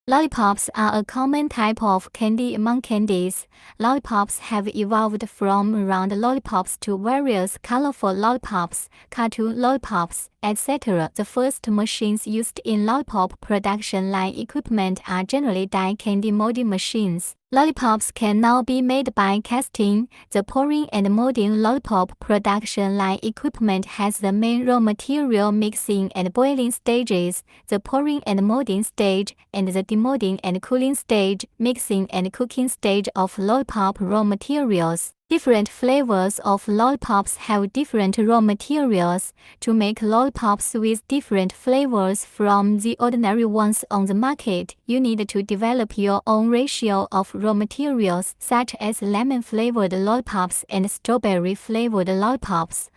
Lollipops are a common type of candy among candies. Lollipops have evolved from round lollipops to various colorful lollipops, cartoon lollipops, etc. The first machines used in lollipop production line equipment are generally die candy molding machines. Lollipops can now be made by casting. The pouring and molding lollipop production line equipment has the main raw material mixing and boiling stages, the pouring and molding stage, and the demolding and cooling stage, mixing and cooking stage of lollipop raw materials. Different flavors of lollipops have different raw materials. To make lollipops with different flavors from the ordinary ones on the market, you need to develop your own ratio of raw materials, such as lemon-flavored lollipops and strawberry-flavored lollipops,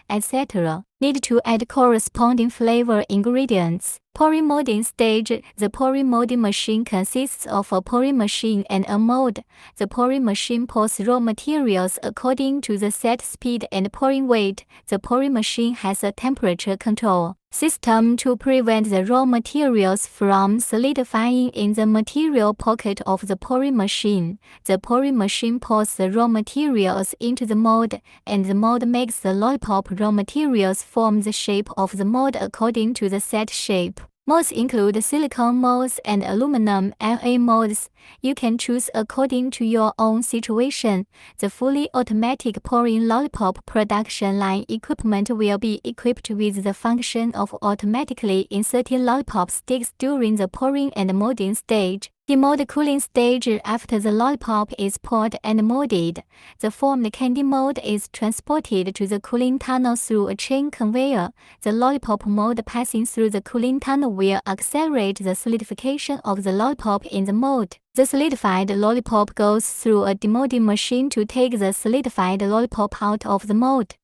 etc. Need to add corresponding flavor ingredients. Pouring molding stage. The pouring molding machine consists of a pouring machine and a mold. The pouring machine pours raw materials according to the set speed and pouring weight. The pouring machine has a temperature control system to prevent the raw materials from solidifying in the material pocket of the pouring machine. The pouring machine pours the raw materials into the mold, and the mold makes the lollipop raw materials form the shape of the mold according to the set shape. Molds include silicone molds and aluminum alloy molds. You can choose according to your own situation. The fully automatic pouring lollipop production line equipment will be equipped with the function of automatically inserting lollipop sticks during the pouring and molding stage. Demold cooling stage. After the lollipop is poured and molded, the formed candy mold is transported to the cooling tunnel through a chain conveyor. The lollipop mold passing through the cooling tunnel will accelerate the solidification of the lollipop in the mold. The solidified lollipop goes through a demolding machine to take the solidified lollipop out of the mold.